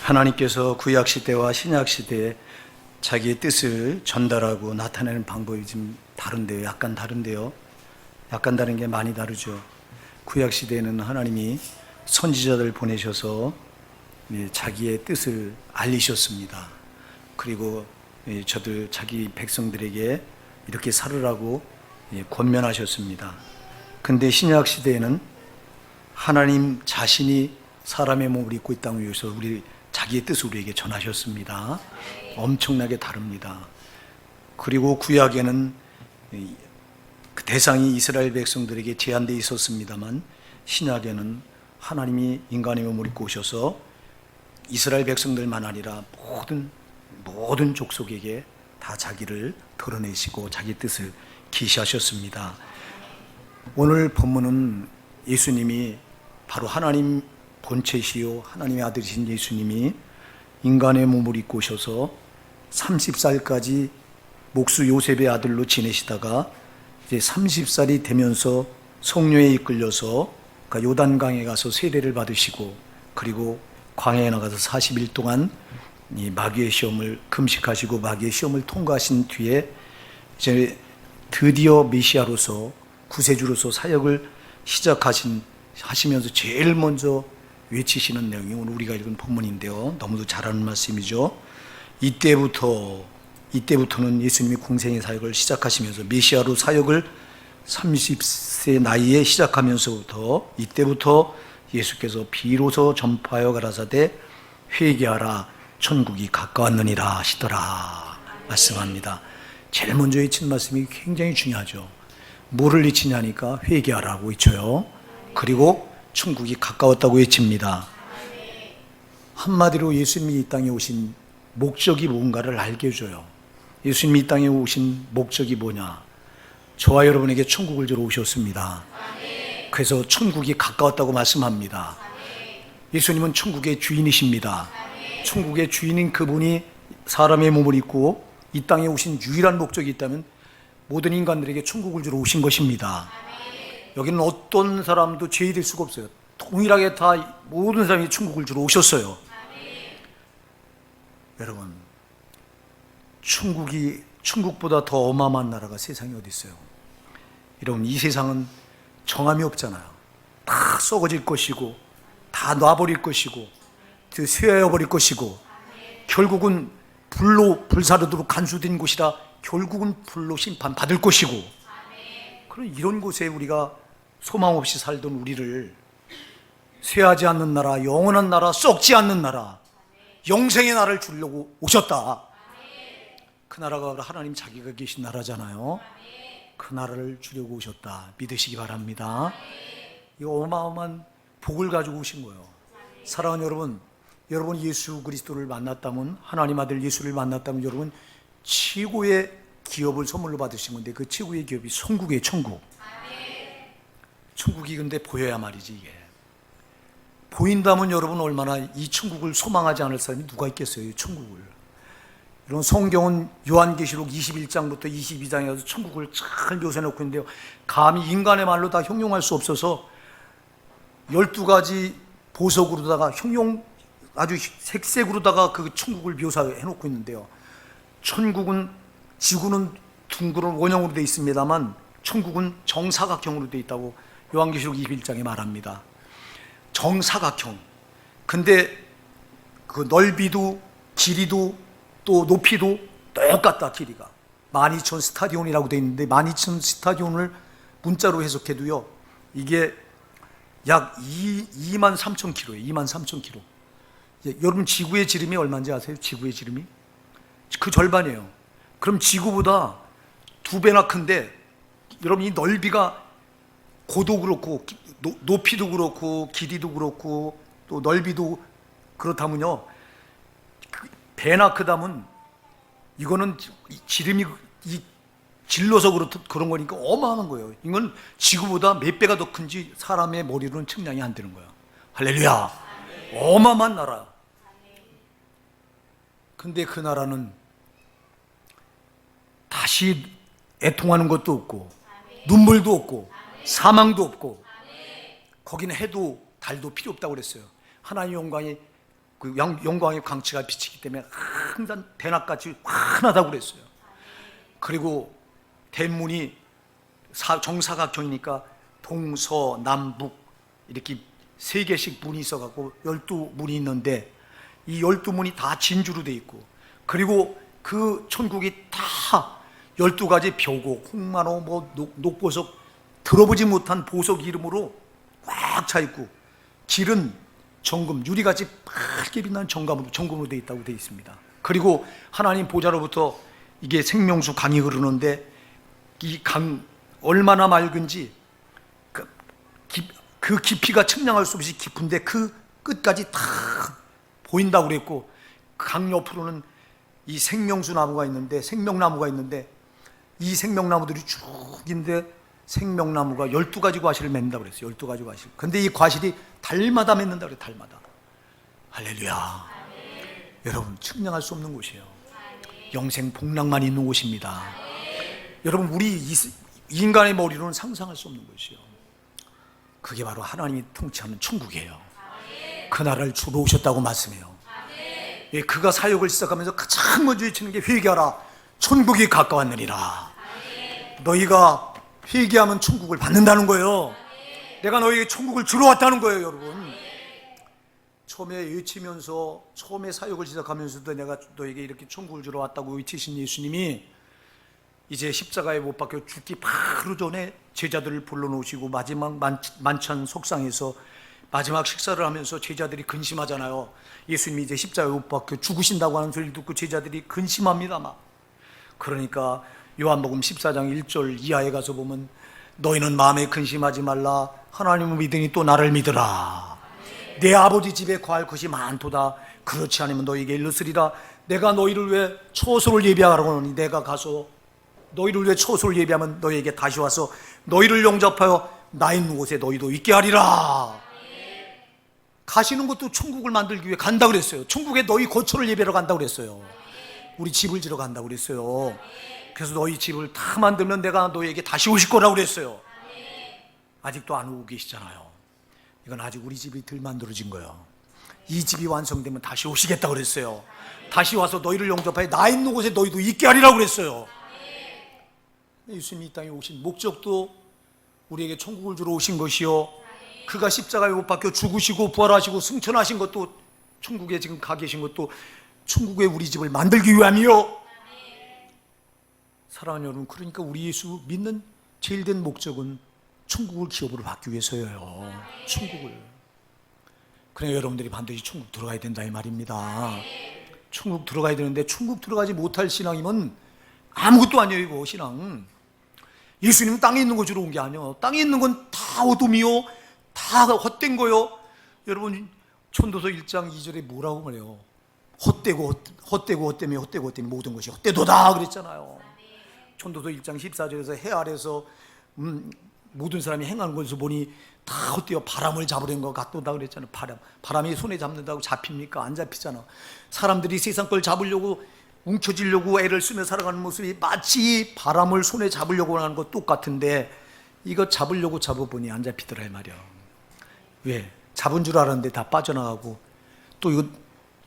하나님께서 구약시대와 신약시대에 자기의 뜻을 전달하고 나타내는 방법이 좀 다른데요. 약간 다른데요. 약간 다른 게 많이 다르죠. 구약시대에는 하나님이 선지자들 보내셔서 자기의 뜻을 알리셨습니다. 그리고 저들 자기 백성들에게 이렇게 살으라고 권면하셨습니다. 근데 신약시대에는 하나님 자신이 사람의 몸을 입고 이 땅을 위해서 자기의 뜻을 우리에게 전하셨습니다. 엄청나게 다릅니다. 그리고 구약에는 그 대상이 이스라엘 백성들에게 제한되어 있었습니다만 신약에는 하나님이 인간의 몸을 입고 오셔서 이스라엘 백성들만 아니라 모든 족속에게 다 자기를 드러내시고 자기 뜻을 계시하셨습니다. 오늘 본문은 예수님이 바로 하나님 본체시요 하나님의 아들이신 예수님이 인간의 몸을 입고 오셔서 30살까지 목수 요셉의 아들로 지내시다가 이제 30살이 되면서 성령에 이끌려서 요단강에 가서 세례를 받으시고 그리고 광야에 나가서 40일 동안 이 마귀의 시험을 금식하시고 마귀의 시험을 통과하신 뒤에 이제 드디어 메시아로서 구세주로서 사역을 하시면서 제일 먼저 외치시는 내용이 오늘 우리가 읽은 본문인데요. 너무도 잘하는 말씀이죠. 이때부터는 예수님이 공생의 사역을 시작하시면서 메시아로 사역을 30세 나이에 시작하면서부터 이때부터 예수께서 비로소 전파하여 가라사대 회개하라 천국이 가까웠느니라 하시더라 말씀합니다. 제일 먼저 외친 말씀이 굉장히 중요하죠. 뭐를 외치냐니까 회개하라고 외쳐요. 그리고 천국이 가까웠다고 외칩니다. 한마디로 예수님이 이 땅에 오신 목적이 뭔가를 알게 해줘요. 예수님이 이 땅에 오신 목적이 뭐냐? 저와 여러분에게 천국을 주러 오셨습니다. 그래서 천국이 가까웠다고 말씀합니다. 예수님은 천국의 주인이십니다. 천국의 주인인 그분이 사람의 몸을 입고 이 땅에 오신 유일한 목적이 있다면 모든 인간들에게 천국을 주러 오신 것입니다. 여기는 어떤 사람도 죄인일 수가 없어요. 동일하게 다 모든 사람이 천국을 주러 오셨어요. 여러분, 천국보다 더 어마어마한 나라가 세상에 어디 있어요? 여러분, 이 세상은 정함이 없잖아요. 다 썩어질 것이고 다 놔버릴 것이고 쇠하여버릴 것이고 결국은 불사르도록 간수된 곳이라 결국은 불로 심판받을 것이고 그런 이런 곳에 우리가 소망 없이 살던 우리를 쇠하지 않는 나라, 영원한 나라, 썩지 않는 나라, 영생의 나라를 주려고 오셨다. 그 나라가 하나님 자기가 계신 나라잖아요. 그 나라를 주려고 오셨다. 믿으시기 바랍니다. 이 어마어마한 복을 가지고 오신 거예요. 사랑하는 여러분, 여러분이 예수 그리스도를 만났다면, 하나님 아들 예수를 만났다면 여러분 최고의 기업을 선물로 받으신 건데 그 최고의 기업이 천국이에요. 천국이 근데 보여야 말이지. 이게 보인다면 여러분 얼마나 이 천국을 소망하지 않을 사람이 누가 있겠어요. 이 천국을. 이런 성경은 요한계시록 21장부터 22장에 가서 천국을 잘 묘사해놓고 있는데요, 감히 인간의 말로 다 형용할 수 없어서 12가지 보석으로다가 아주 색색으로다가 그 천국을 묘사해놓고 있는데요, 천국은 지구는 둥그런 원형으로 되어 있습니다만 천국은 정사각형으로 되어 있다고 요한계시록 21장에 말합니다. 정사각형. 근데 그 넓이도 길이도 또 높이도 똑같다. 길이가 12,000 스타디온이라고 되어 있는데 12,000 스타디온을 문자로 해석해도요 이게 약 23,000km예요. 23,000km. 여러분 지구의 지름이 얼마인지 아세요? 지구의 지름이? 그 절반이에요. 그럼 지구보다 2배나 큰데 여러분 이 넓이가 고도 그렇고 높이도 그렇고 길이도 그렇고 또 넓이도 그렇다면요, 배나 크다면 이거는 지름이 질러서 그런 거니까 어마어마한 거예요. 이건 지구보다 몇 배가 더 큰지 사람의 머리로는 측량이 안 되는 거예요. 할렐루야. 어마어마한 나라. 근데 그 나라는 다시 애통하는 것도 없고 눈물도 없고 사망도 없고 거기는 해도 달도 필요 없다고 그랬어요. 하나님의 영광이 그 영광의 광채가 비치기 때문에 항상 대낮같이 환하다고 그랬어요. 그리고 대문이 정사각형이니까 동서남북 이렇게 3개씩 문이 있어갖고 12문이 있는데 이 12문이 다 진주로 돼 있고, 그리고 그 천국이 다 12가지 벼곡, 홍만호, 뭐 녹보석, 들어보지 못한 보석 이름으로 꽉 차 있고, 길은 정금, 유리같이 밝게 빛나는 정금으로 돼 있다고 돼 있습니다. 그리고 하나님 보좌로부터 이게 생명수 강이 흐르는데, 이 강 얼마나 맑은지 그 깊이가 측량할 수 없이 깊은데 그 끝까지 다 보인다고 그랬고, 강 옆으로는 이 생명수 나무가 있는데, 생명나무가 있는데, 이 생명나무들이 쭉 있는데 생명나무가 12가지 과실을 맺는다고 그랬어요. 12가지 과실. 근데 이 과실이 달마다 맺는다고 그래요. 달마다. 할렐루야. 여러분, 측량할 수 없는 곳이에요. 영생 복락만 있는 곳입니다. 여러분, 우리 인간의 머리로는 상상할 수 없는 것이요, 그게 바로 하나님이 통치하는 천국이에요. 그 나라를 주로 오셨다고 말씀해요. 예, 그가 사역을 시작하면서 가장 먼저 외치는 게 회개하라, 천국이 가까웠느니라. 너희가 회개하면 천국을 받는다는 거예요. 내가 너희에게 천국을 주러 왔다는 거예요. 여러분, 처음에 외치면서, 처음에 사역을 시작하면서도 내가 너에게 이렇게 천국을 주러 왔다고 외치신 예수님이 이제 십자가에 못 박혀 죽기 바로 전에 제자들을 불러놓으시고 마지막 만찬 속상에서 마지막 식사를 하면서 제자들이 근심하잖아요. 예수님이 이제 십자가에 못 박혀 죽으신다고 하는 소리를 듣고 제자들이 근심합니다. 막. 그러니까 요한복음 14장 1절 이하에 가서 보면, 너희는 마음에 근심하지 말라, 하나님을 믿으니 또 나를 믿으라. 내 아버지 집에 거할 것이 많도다. 그렇지 않으면 너희에게 일렀으리라. 내가 너희를 위해 처소를 예비하라고 하노니, 내가 가서 너희를 위해 처소를 예비하면 너희에게 다시 와서 너희를 영접하여 나 있는 곳에 너희도 있게 하리라. 가시는 것도 천국을 만들기 위해 간다고 그랬어요. 천국에 너희 거처를 예배하러 간다고 그랬어요. 우리 집을 지러 간다고 그랬어요. 그래서 너희 집을 다 만들면 내가 너희에게 다시 오실 거라고 그랬어요. 아직도 안 오고 계시잖아요. 이건 아직 우리 집이 덜 만들어진 거예요. 이 집이 완성되면 다시 오시겠다고 그랬어요. 다시 와서 너희를 영접하여 나 있는 곳에 너희도 있게 하리라고 그랬어요. 예수님이 이 땅에 오신 목적도 우리에게 천국을 주러 오신 것이요, 그가 십자가에 못 박혀 죽으시고 부활하시고 승천하신 것도, 천국에 지금 가 계신 것도 천국에 우리 집을 만들기 위함이요. 사랑하는 여러분, 그러니까 우리 예수 믿는 제일 된 목적은 천국을 기업으로 받기 위해서예요. 천국을. 그러니까 여러분들이 반드시 천국 들어가야 된다 이 말입니다. 천국 들어가야 되는데, 천국 들어가지 못할 신앙이면 아무것도 아니에요. 이거 신앙. 예수님은 땅에 있는 거 주러 온 게 아니에요. 땅에 있는 건 다 어둠이요, 다 헛된 거요. 여러분, 천도서 1장 2절에 뭐라고 말해요? 헛되고 모든 것이 헛되도다 그랬잖아요. 천도서 1장 14절에서 해 아래서 모든 사람이 행하는 것을 보니 다 헛되어 바람을 잡으려는 것 같도다 그랬잖아요. 바람이 손에 잡는다고 잡힙니까? 안 잡히잖아. 사람들이 세상 걸 잡으려고 움켜쥐려고 애를 쓰며 살아가는 모습이 마치 바람을 손에 잡으려고 하는 것 똑같은데, 이거 잡으려고 잡아보니 안 잡히더라 이 말이야. 왜? 잡은 줄 알았는데 다 빠져나가고, 또 이거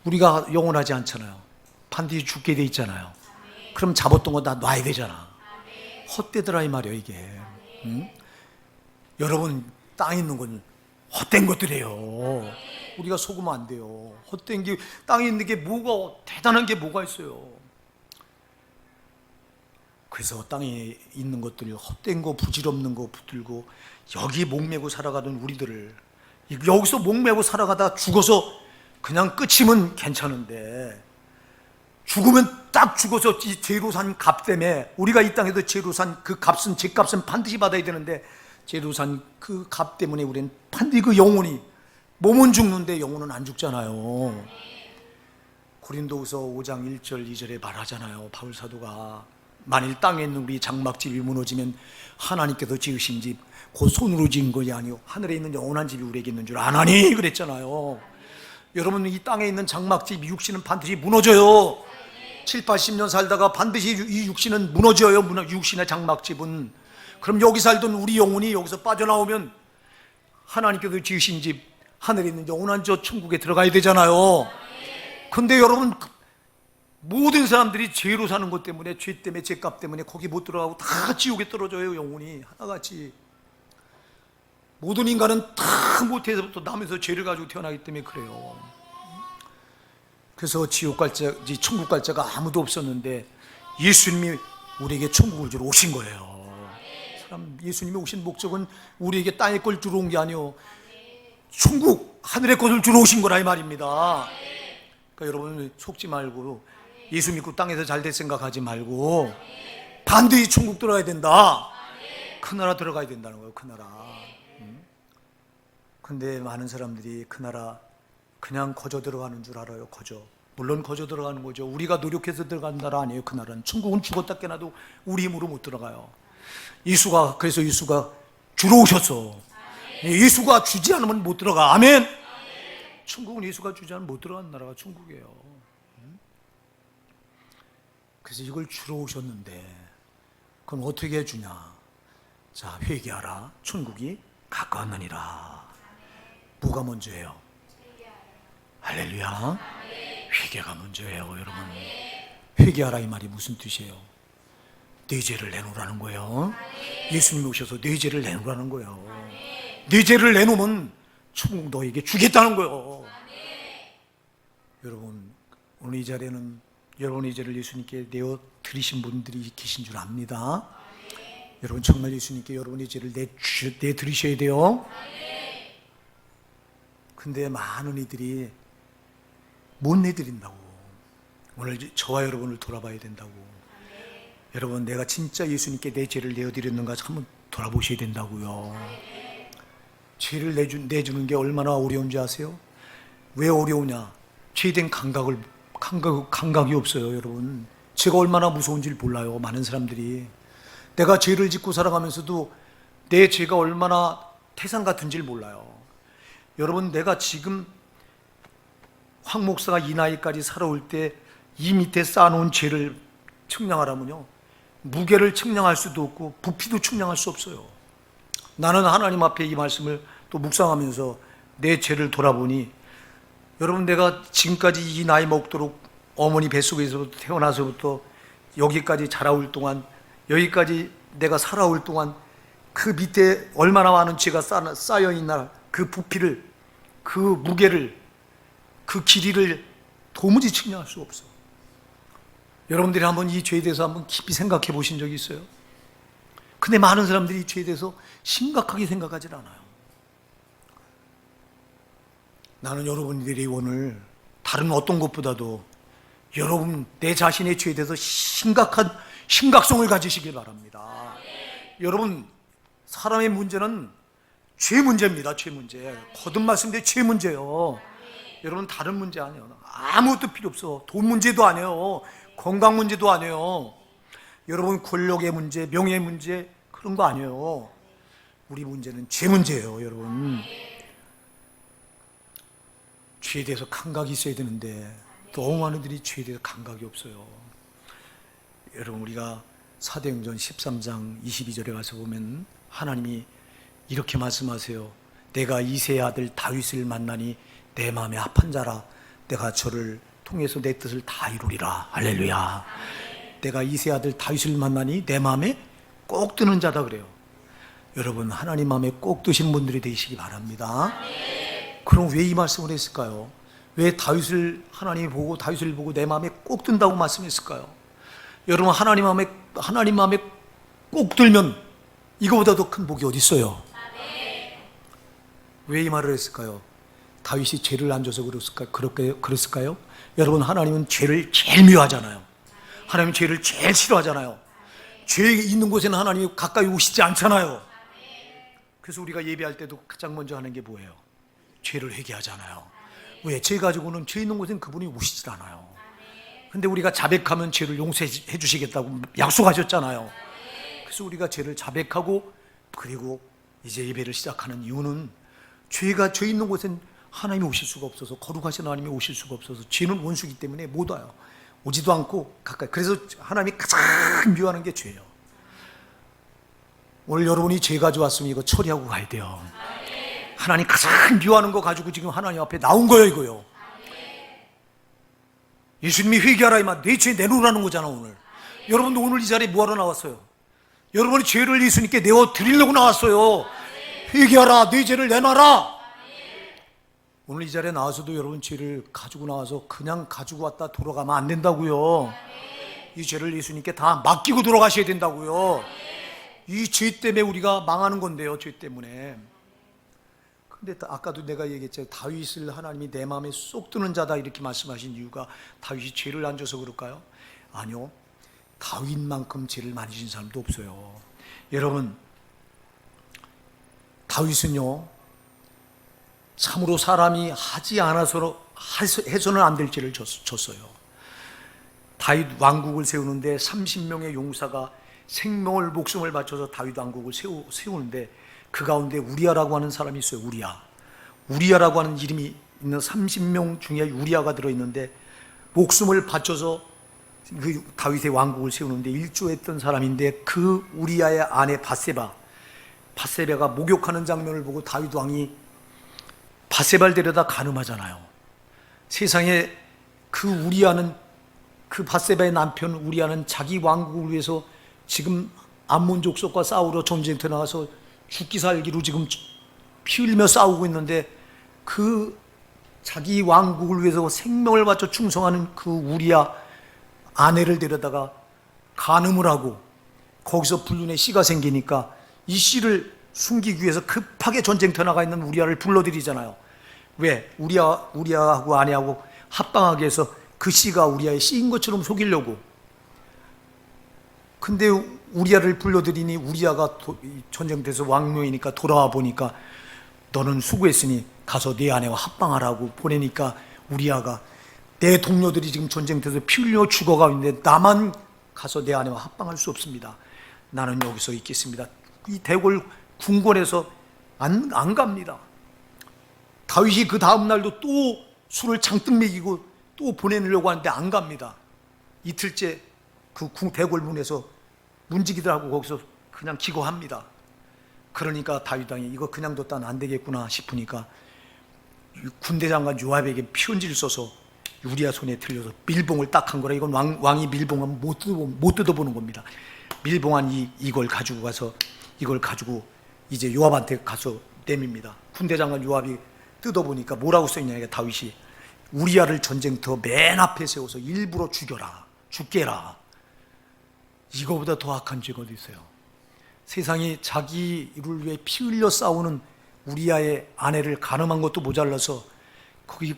우리가 영원하지 않잖아요. 반드시 죽게 돼 있잖아요. 그럼 잡았던 거 다 놔야 되잖아. 헛되더라 이 말이야 이게. 응? 여러분, 땅에 있는 건 헛된 것들이에요. 우리가 속으면 안 돼요. 헛된 게, 땅에 있는 게 뭐가 대단한 게 뭐가 있어요. 그래서 땅에 있는 것들이 헛된 거, 부질없는 거 붙들고 여기 목매고 살아가던 우리들을, 여기서 목매고 살아가다가 죽어서 그냥 끝이면 괜찮은데, 죽으면 딱 죽어서 이 죄로 산 값 때문에, 우리가 이 땅에도 죄로 산 그 값은, 죄값은 반드시 받아야 되는데, 죄로 산 그 값 때문에 우리는 반드시 그 영혼이, 몸은 죽는데 영혼은 안 죽잖아요. 고린도후서 5장 1절 2절에 말하잖아요. 바울 사도가, 만일 땅에 있는 우리 장막집이 무너지면 하나님께서 지으신 집 곧 손으로 지은 것이 아니요 하늘에 있는 영원한 집이 우리에게 있는 줄 아나니 그랬잖아요. 여러분, 이 땅에 있는 장막집, 육신은 반드시 무너져요. 7, 80년 살다가 반드시 이 육신은 무너져요. 육신의 장막집은. 그럼 여기 살던 우리 영혼이 여기서 빠져나오면 하나님께서 지으신 집, 하늘에 있는 영원한 저 천국에 들어가야 되잖아요. 근데 여러분, 모든 사람들이 죄로 사는 것 때문에, 죄 때문에, 죄값 때문에 거기 못 들어가고 다 지옥에 떨어져요. 영혼이 하나같이. 모든 인간은 다 못해서부터 남에서 죄를 가지고 태어나기 때문에 그래요. 그래서 지옥 갈 자, 천국 갈 자가 아무도 없었는데 예수님이 우리에게 천국을 주러 오신 거예요. 예수님이 오신 목적은 우리에게 땅의 걸 주러 온 게 아니요, 천국, 하늘의 것을 주러 오신 거라 이 말입니다. 그러니까 여러분 속지 말고, 예수 믿고 땅에서 잘 될 생각하지 말고 반드시 천국 들어가야 된다. 그 나라 들어가야 된다는 거예요. 그 나라. 근데 많은 사람들이 그 나라 그냥 거저 들어가는 줄 알아요. 거저. 물론 거저 들어가는 거죠. 우리가 노력해서 들어가는 나라 아니에요. 그 나라는. 천국은 죽었다 깨나도 우리 힘으로 못 들어가요. 그래서 예수가 주러 오셨어. 예수가 주지 않으면 못 들어가. 아멘. 천국은 예수가 주지 않으면 못 들어가는 나라가 천국이에요. 그래서 이걸 주러 오셨는데 그럼 어떻게 해주냐? 자, 회개하라. 천국이 가까웠느니라. 뭐가 먼저예요? 할렐루야. 회개가 먼저예요. 여러분, 회개하라 이 말이 무슨 뜻이에요? 내 죄를 내놓으라는 거예요. 예수님이 오셔서 내 죄를 내놓으라는 거예요. 내 죄를 내놓으면 천국 너에게 주겠다는 거예요. 여러분, 오늘 이 자리에는 여러분의 죄를 예수님께 내어 드리신 분들이 계신 줄 압니다. 여러분 정말 예수님께 여러분의 죄를 내 드리셔야 돼요. 근데 많은 이들이 못 내드린다고. 오늘 저와 여러분을 돌아봐야 된다고. 여러분, 내가 진짜 예수님께 내 죄를 내어드렸는가 한번 돌아보셔야 된다고요. 죄를 내주는 게 얼마나 어려운지 아세요? 왜 어려우냐? 죄된 감각이 없어요. 여러분, 죄가 얼마나 무서운지 몰라요. 많은 사람들이. 내가 죄를 짓고 살아가면서도 내 죄가 얼마나 태산 같은지를 몰라요. 여러분, 내가 지금 황 목사가 이 나이까지 살아올 때 이 밑에 쌓아놓은 죄를 측량하라면요, 무게를 측량할 수도 없고 부피도 측량할 수 없어요. 나는 하나님 앞에 이 말씀을 또 묵상하면서 내 죄를 돌아보니, 여러분, 내가 지금까지 이 나이 먹도록 어머니 뱃속에서부터 태어나서부터 여기까지 자라올 동안, 여기까지 내가 살아올 동안 그 밑에 얼마나 많은 죄가 쌓여있나, 그 부피를, 그 무게를, 그 길이를 도무지 측량할 수 없어. 여러분들이 한번 이 죄에 대해서 한번 깊이 생각해 보신 적이 있어요? 근데 많은 사람들이 이 죄에 대해서 심각하게 생각하지 않아요. 나는 여러분들이 오늘 다른 어떤 것보다도 여러분 내 자신의 죄에 대해서 심각성을 가지시길 바랍니다. 여러분, 사람의 문제는 죄 문제입니다. 죄 문제. 거듭 말씀드린 죄 문제예요. 여러분, 다른 문제 아니에요. 아무것도 필요 없어. 돈 문제도 아니에요. 건강 문제도 아니에요. 여러분, 권력의 문제, 명예의 문제, 그런 거 아니에요. 우리 문제는 죄 문제예요. 여러분, 죄에 대해서 감각이 있어야 되는데 너무 많은 분들이 죄에 대해서 감각이 없어요. 여러분, 우리가 사도행전 13장 22절에 가서 보면 하나님이 이렇게 말씀하세요. 내가 이새의 아들 다윗을 만나니 내 마음에 합한 자라. 내가 저를 통해서 내 뜻을 다 이루리라. 할렐루야. 내가 이새의 아들 다윗을 만나니 내 마음에 꼭 드는 자다 그래요. 여러분, 하나님 마음에 꼭 드신 분들이 되시기 바랍니다. 그럼 왜 이 말씀을 했을까요? 왜 하나님이 보고 다윗을 보고 내 마음에 꼭 든다고 말씀했을까요? 여러분, 하나님 마음에 꼭 들면 이거보다 더 큰 복이 어디 있어요? 왜 이 말을 했을까요? 다윗이 죄를 안 줘서 그랬을까요? 여러분, 하나님은 죄를 제일 미워하잖아요. 하나님은 죄를 제일 싫어하잖아요. 죄 있는 곳에는 하나님이 가까이 오시지 않잖아요. 그래서 우리가 예배할 때도 가장 먼저 하는 게 뭐예요? 죄를 회개하잖아요. 왜? 죄 가지고는 죄 있는 곳에는 그분이 오시질 않아요. 근데 우리가 자백하면 죄를 용서해 주시겠다고 약속하셨잖아요. 그래서 우리가 죄를 자백하고 그리고 이제 예배를 시작하는 이유는 죄 있는 곳엔 하나님이 오실 수가 없어서, 거룩하신 하나님이 오실 수가 없어서, 죄는 원수이기 때문에 못 와요. 오지도 않고 가까이. 그래서 하나님이 가장 미워하는 게 죄예요. 오늘 여러분이 죄 가져왔으면 이거 처리하고 가야 돼요. 하나님 가장 미워하는 거 가지고 지금 하나님 앞에 나온 거예요, 이거요. 예수님이 회개하라 이 말, 내 죄 내놓으라는 거잖아 오늘. 여러분도 오늘 이 자리에 뭐하러 나왔어요? 여러분이 죄를 예수님께 내어 드리려고 나왔어요. 회개하라, 내 죄를 내놔라. 오늘 이 자리에 나와서도 여러분 죄를 가지고 나와서 그냥 가지고 왔다 돌아가면 안 된다고요. 이 죄를 예수님께 다 맡기고 돌아가셔야 된다고요. 이 죄 때문에 우리가 망하는 건데요, 죄 때문에. 근데 아까도 내가 얘기했죠. 다윗을 하나님이 내 마음에 쏙 드는 자다 이렇게 말씀하신 이유가 다윗이 죄를 안 져서 그럴까요? 아니요. 다윗만큼 죄를 많이 진 사람도 없어요. 여러분, 다윗은요, 참으로 사람이 하지 않아서 해서는 안 될 죄를 졌어요. 다윗 왕국을 세우는데 30명의 용사가 생명을 목숨을 바쳐서 다윗 왕국을 세우는데 그 가운데 우리아라고 하는 사람이 있어요. 우리아라고 하는 이름이 있는 30명 중에 우리아가 들어있는데 목숨을 바쳐서 그 다윗의 왕국을 세우는데 일조했던 사람인데 그 우리아의 아내 바세바가 목욕하는 장면을 보고 다윗 왕이 바세바를 데려다 간음하잖아요. 세상에 그 우리아는, 그 바세바의 남편 우리아는 자기 왕국을 위해서 지금 암몬 족속과 싸우러 전쟁터 나가서 죽기 살기로 지금 피 흘리며 싸우고 있는데 그 자기 왕국을 위해서 생명을 바쳐 충성하는 그 우리아 아내를 데려다가 간음을 하고 거기서 불륜의 씨가 생기니까 이 씨를 숨기기 위해서 급하게 전쟁터 나가 있는 우리아를 불러들이잖아요. 왜? 우리아하고 아내하고 합방하게 해서 그 씨가 우리아의 씨인 것처럼 속이려고. 근데 우리아를 불러들이니 우리아가 전쟁터에서 왕묘이니까 돌아와 보니까 너는 수고했으니 가서 네 아내와 합방하라고 보내니까 우리아가 내 동료들이 지금 전쟁터에서 피 흘려 죽어가고 있는데 나만 가서 내 아내와 합방할 수 없습니다. 나는 여기서 있겠습니다. 이 대궐 궁궐에서 안 갑니다. 다윗이 그 다음날도 또 술을 잔뜩 먹이고 또 보내려고 하는데 안 갑니다. 이틀째 그 대궐 문에서 문지기들하고 거기서 그냥 기거합니다. 그러니까 다윗 왕이 이거 그냥 뒀다는 안 되겠구나 싶으니까 군대 장관 요압에게 편지를 써서 우리아 손에 들려서 밀봉을 딱 한 거라. 이건 왕이 밀봉하면 못 뜯어보는 겁니다. 밀봉한 이걸 가지고 가서 이걸 가지고 이제 요압한테 가서 내밉니다. 군대 장관 요압이 뜯어보니까 뭐라고 써있냐. 다윗이 우리아를 전쟁터 맨 앞에 세워서 일부러 죽게 해라. 이거보다 더 악한 죄가 어디 있어요? 세상에 자기를 위해 피 흘려 싸우는 우리아의 아내를 간음한 것도 모자라서 거기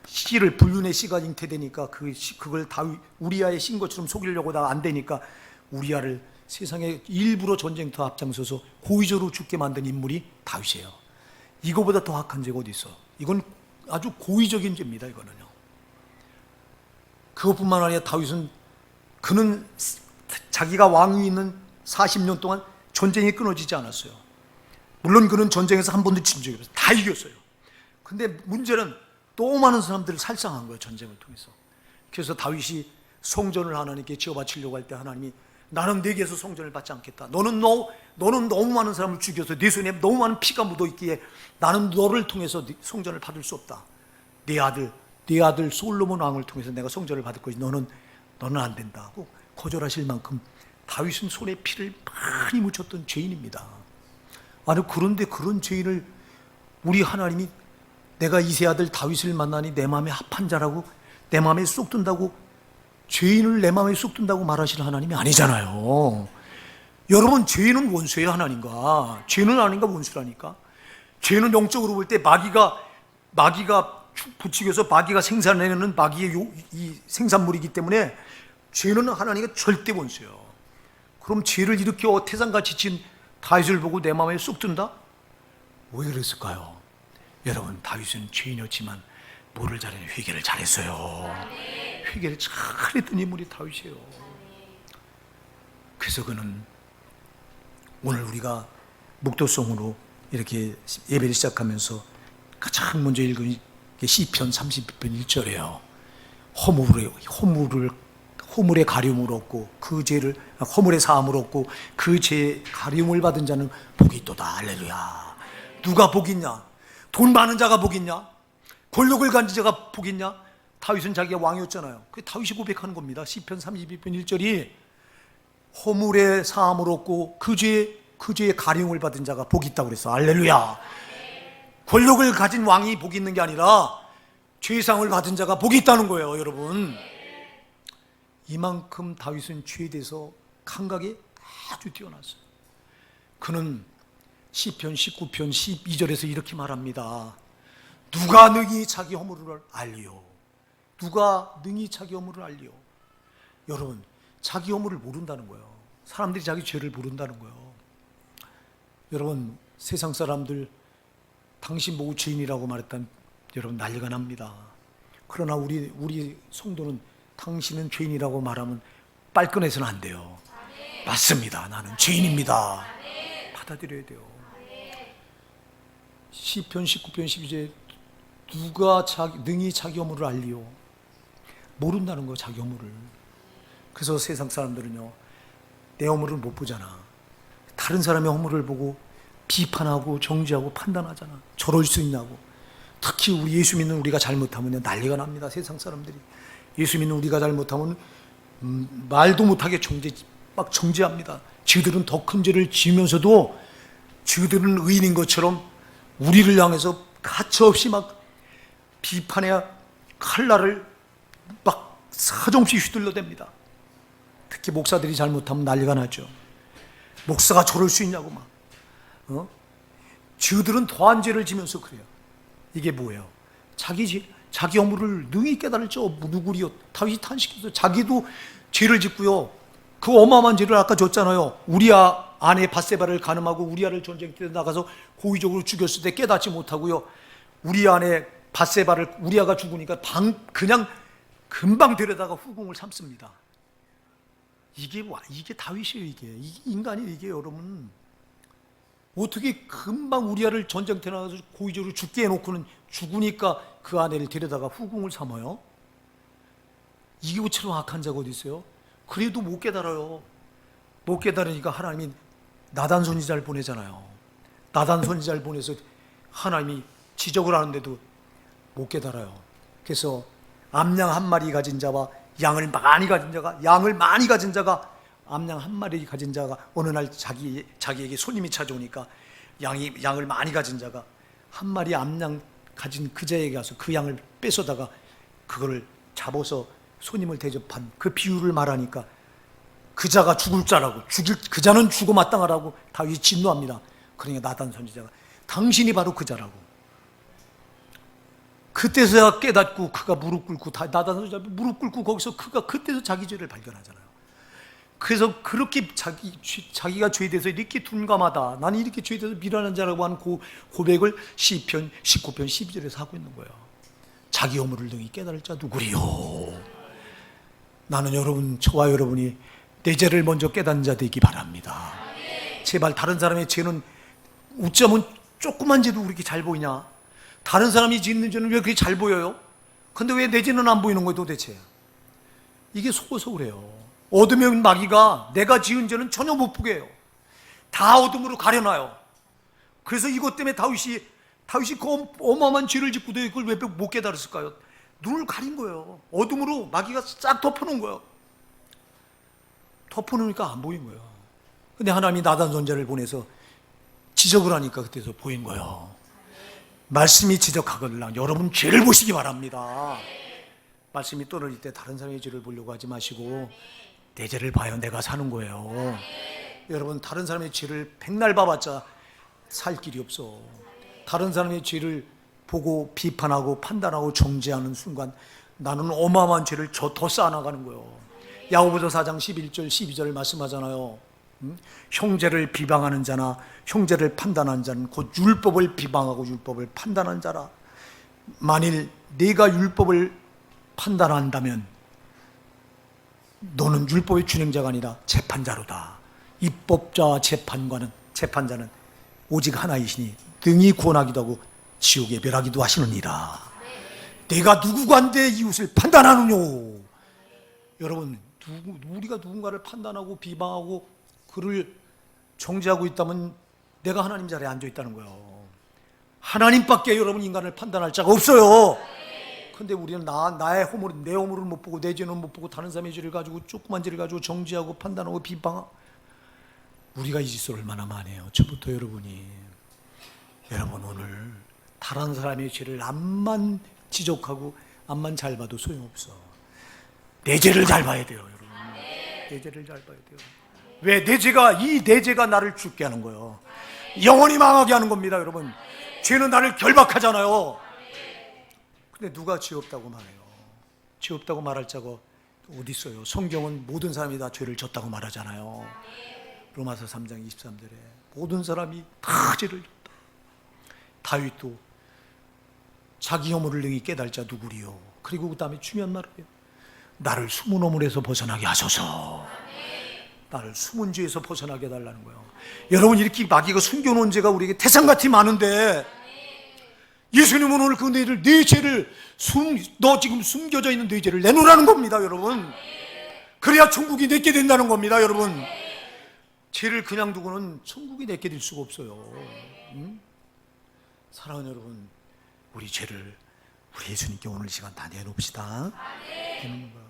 씨를 불륜의 씨가 잉태되니까 그걸 다윗 우리아의 씨인 것처럼 속이려고 다 안 되니까 우리아를 세상에 일부러 전쟁터 앞장서서 고의적으로 죽게 만든 인물이 다윗이에요. 이거보다 더 악한 죄가 어디 있어? 이건 아주 고의적인 죄입니다. 이거는요. 그것뿐만 아니라 다윗은 그는 자기가 왕위 있는 40년 동안 전쟁이 끊어지지 않았어요. 물론 그는 전쟁에서 한 번도 진 적이 없어요. 다 이겼어요. 근데 문제는 너무 많은 사람들을 살상한 거예요. 전쟁을 통해서. 그래서 다윗이 성전을 하나님께 지어바치려고 할 때 하나님이 나는 내게서 성전을 받지 않겠다. 너는 너무 많은 사람을 죽여서 네 손에 너무 많은 피가 묻어있기에 나는 너를 통해서 성전을 받을 수 없다. 네 아들 솔로몬 왕을 통해서 내가 성전을 받을 것이 너는 안 된다 하고 거절하실 만큼 다윗은 손에 피를 많이 묻혔던 죄인입니다. 아니 그런데 그런 죄인을 우리 하나님이 내가 이세 아들 다윗을 만나니 내 마음에 합한 자라고 내 마음에 쏙 든다고 죄인을 내 마음에 쏙 든다고 말하시는 하나님이 아니잖아요. 여러분 죄인은 원수예요. 하나님과 죄는 하나님과 원수라니까. 죄는 영적으로 볼 때 마귀가 부추겨서 마귀가 생산해내는 마귀의 이 생산물이기 때문에 죄는 하나님과 절대 원수예요. 그럼 죄를 일으켜 태산같이 친 다윗을 보고 내 마음에 쏙 든다? 왜 그랬을까요? 여러분 다윗은 죄인이었지만 뭐를 잘했냐? 회개를 잘했어요. 회개를 잘했던 인물이 다윗이에요. 그래서 그는 오늘 우리가 묵도송으로 이렇게 예배를 시작하면서 가장 먼저 읽은 게 시편 32편 1절이에요. 허물의 가려움을 얻고 허물의 사함을 얻고 그 죄의 가려움을 받은 자는 복이 있도다. 할렐루야. 누가 복 있냐? 돈 많은 자가 복 있냐? 권력을 가진 자가 복 있냐? 다윗은 자기가 왕이었잖아요. 그 다윗이 고백하는 겁니다. 시편 32편 1절이 허물의 사함을 얻고 그 죄의 가령을 받은 자가 복이 있다고 그랬어. 할렐루야. 권력을 가진 왕이 복이 있는 게 아니라 죄상을 받은 자가 복이 있다는 거예요, 여러분. 이만큼 다윗은 죄에 대해서 감각이 아주 뛰어났어요. 그는 시편 19편 12절에서 이렇게 말합니다. 누가 능히 자기 허물을 알리요? 누가 능히 자기 허물을 알리요? 여러분, 자기 허물을 모른다는 거예요. 사람들이 자기 죄를 모른다는 거예요. 여러분, 세상 사람들 당신 보고 죄인이라고 말했다면 여러분 난리가 납니다. 그러나 우리 성도는 당신은 죄인이라고 말하면 빨끈해서는 안 돼요. 맞습니다. 나는 죄인입니다. 받아들여야 돼요. 시편 19편 12절에 누가 능히 자기 허물을 알리요? 모른다는 거예요, 자기 허물을. 그래서 세상 사람들은요, 내 허물을 못 보잖아. 다른 사람의 허물을 보고 비판하고 정죄하고 판단하잖아. 저럴 수 있냐고. 특히 우리 예수 믿는 우리가 잘못하면 난리가 납니다. 세상 사람들이 예수 믿는 우리가 잘못하면 말도 못하게 정죄합니다. 저들은 더 큰 죄를 지으면서도 저들은 의인인 것처럼 우리를 향해서 가차없이 막 비판의 칼날을 막 사정없이 휘둘러댑니다. 특히 목사들이 잘못하면 난리가 나죠. 목사가 저럴 수 있냐고 막. 저들은 더한 죄를 지면서 그래요. 이게 뭐예요? 자기 허물을 능히 깨달을 자 누구리요? 다윗이 탄식해서 자기도 죄를 짓고요. 그 어마어마한 죄를 아까 졌잖아요. 우리아 아내 밧세바를 간음하고 우리아를 전쟁터에 나가서 고의적으로 죽였을 때 깨닫지 못하고요. 우리 아내 밧세바를 우리아가 죽으니까 그냥 금방 데려다가 후궁을 삼습니다. 이게 다윗이에요. 이게 인간이 이게 여러분. 어떻게 금방 우리아를 전쟁터에 나가서 고의적으로 죽게 해놓고는 죽으니까 그 아내를 데려다가 후궁을 삼아요? 이것처럼 악한 자가 어디 있어요? 그래도 못 깨달아요. 못 깨달으니까 하나님이 나단 선지자를 보내잖아요. 나단 선지자를 보내서 하나님이 지적을 하는데도 못 깨달아요. 그래서 암양 한 마리 가진 자와 양을 많이 가진 자가 암양 한 마리 가진 자가 어느 날 자기에게 손님이 찾아오니까 양을 많이 가진 자가 한 마리 암양 가진 그 자에게 가서 그 양을 뺏어다가 그거를 잡아서 손님을 대접한 그 비유를 말하니까 그 자가 죽을 자라고 그 자는 죽어 마땅하라고 다윗이 진노합니다. 그러니까 나단 선지자가 당신이 바로 그 자라고. 그때서야 깨닫고 그가 무릎 꿇고 나단 선지자 무릎 꿇고 거기서 그가 그때서 자기 죄를 발견하잖아요. 그래서 그렇게 자기가 죄에 대해서 이렇게 둔감하다, 나는 이렇게 죄에 대해서 미련한 자라고 하는 고백을 시편 19편 12절에서 하고 있는 거예요. 자기 허물을 능히 깨달을 자 누구리요? 나는 저와 여러분이 내 죄를 먼저 깨닫는 자 되기 바랍니다. 제발 다른 사람의 죄는 어쩌면 조그만 죄도 그렇게 잘 보이냐? 다른 사람이 짓는 죄는 왜 그렇게 잘 보여요? 근데 왜 내 죄는 안 보이는 거예요 도대체? 이게 속어서 그래요. 어둠의 마귀가 내가 지은 죄는 전혀 못 보게 해요. 다 어둠으로 가려놔요. 그래서 이것 때문에 다윗이 그 어마어마한 죄를 짓고도 이걸 왜 못 깨달았을까요? 눈을 가린 거예요. 어둠으로 마귀가 싹 덮어놓은 거예요. 덮어놓으니까 안 보인 거예요. 근데 하나님이 나단 선지자를 보내서 지적을 하니까 그때서 보인 거예요. 말씀이 지적하거든요. 여러분 죄를 보시기 바랍니다. 말씀이 떨어질 때 다른 사람의 죄를 보려고 하지 마시고 내 죄를 봐요. 내가 사는 거예요. 여러분 다른 사람의 죄를 백날 봐봤자 살 길이 없어. 다른 사람의 죄를 보고 비판하고 판단하고 정죄하는 순간 나는 어마어마한 죄를 더 쌓아나가는 거예요. 야고보서 4장 11절 12절 말씀하잖아요. 형제를 비방하는 자나 형제를 판단하는 자는 곧 율법을 비방하고 율법을 판단하는 자라. 만일 네가 율법을 판단한다면 너는 율법의 준행자가 아니라 재판자로다. 입법자와 재판자는 오직 하나이시니 능히 구원하기도 하고 지옥에 멸하기도 하시느니라. 내가 누구간데 이웃을 판단하느뇨? 여러분 우리가 누군가를 판단하고 비방하고 그를 정죄하고 있다면 내가 하나님 자리에 앉아 있다는 거예요. 하나님밖에 여러분 인간을 판단할 자가 없어요. 근데 우리는 나의 허물, 내 허물을 못 보고 내 죄는 못 보고 다른 사람의 죄를 가지고 조그만 죄를 가지고 정죄하고 판단하고 비방하고, 우리가 이 짓을 얼마나 많이 해요. 저부터 여러분이. 여러분 오늘 다른 사람의 죄를 암만 지적하고 암만 잘 봐도 소용없어. 내 죄를 잘 봐야 돼요, 여러분. 내 죄를 잘 봐야 돼요. 왜? 내 죄가 나를 죽게 하는 거예요. 영원히 망하게 하는 겁니다, 여러분. 죄는 나를 결박하잖아요. 근데 누가 죄 없다고 말해요? 죄 없다고 말할 자가 어디 있어요? 성경은 모든 사람이 다 죄를 졌다고 말하잖아요. 로마서 3장 23절에 모든 사람이 다 죄를 졌다. 다윗도 자기 허물을 능히 깨달을 자 누구리요? 그리고 그 다음에 중요한 말이에요. 나를 숨은 허물에서 벗어나게 하소서. 나를 숨은 죄에서 벗어나게 해달라는 거예요. 여러분, 이렇게 마귀가 숨겨놓은 죄가 우리에게 태산같이 많은데, 예수님은 오늘 그 내 죄를 너 지금 숨겨져 있는 내 죄를 내놓으라는 겁니다, 여러분. 그래야 천국이 내게 된다는 겁니다, 여러분. 죄를 그냥 두고는 천국이 내게 될 수가 없어요. 사랑하는 여러분, 우리 죄를 우리 예수님께 오늘 시간 다 내놓읍시다. 내놓는 거야.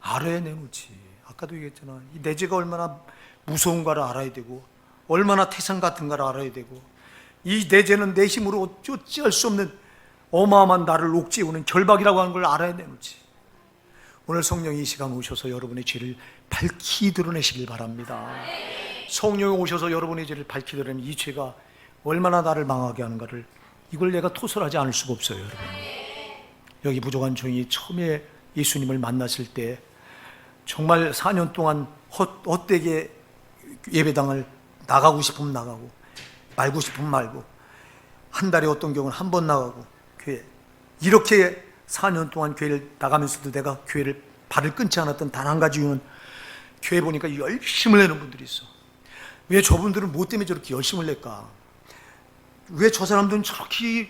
알아야 내놓지. 아까도 얘기했잖아. 이 내 죄가 얼마나 무서운가를 알아야 되고, 얼마나 태산 같은가를 알아야 되고, 이 내 죄는 내 힘으로 어찌할 수 없는 어마어마한 나를 옥죄우는 결박이라고 하는 걸 알아야 내놓지. 오늘 성령이 이 시간 오셔서 여러분의 죄를 밝히 드러내시길 바랍니다. 성령이 오셔서 여러분의 죄를 밝히 드러내면 이 죄가 얼마나 나를 망하게 하는가를, 이걸 내가 토설하지 않을 수가 없어요, 여러분. 여기 부족한 종이 처음에 예수님을 만났을 때 정말 4년 동안 헛되게 예배당을 나가고 싶으면 나가고 말고 싶으면 말고, 한 달에 어떤 경우는 한 번 나가고, 교회 이렇게 4년 동안 교회를 나가면서도 내가 교회를 발을 끊지 않았던 단 한 가지 이유는, 교회 보니까 열심을 내는 분들이 있어. 왜 저분들은 뭐 때문에 저렇게 열심을 낼까? 왜 저 사람들은 저렇게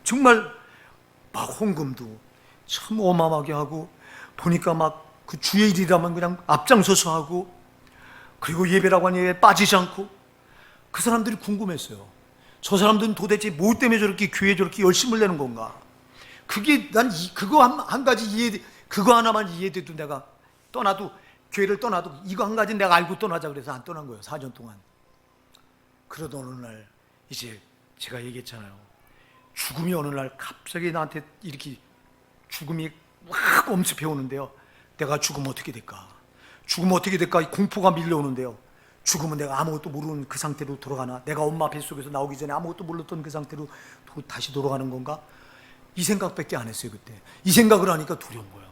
정말 막 헌금도 참 어마어마하게 하고, 보니까 막 그 주의 일이라면 그냥 앞장서서 하고, 그리고 예배라고 하니 예배에 빠지지 않고, 그 사람들이 궁금했어요. 저 사람들은 도대체 뭐 때문에 저렇게 교회에 저렇게 열심을 내는 건가? 그게 난 그거 한 가지 그거 하나만 이해돼도 내가 교회를 떠나도 이거 한 가지 내가 알고 떠나자 그래서 안 떠난 거예요, 4년 동안. 그러던 어느 날, 이제 제가 얘기했잖아요. 죽음이 어느 날 갑자기 나한테 이렇게 죽음이 확 엄습해 오는데요. 내가 죽으면 어떻게 될까? 죽으면 어떻게 될까? 공포가 밀려오는데요. 죽으면 내가 아무것도 모르는 그 상태로 돌아가나? 내가 엄마 뱃속에서 나오기 전에 아무것도 몰랐던 그 상태로 다시 돌아가는 건가? 이 생각밖에 안 했어요, 그때. 이 생각을 하니까 두려운 거야.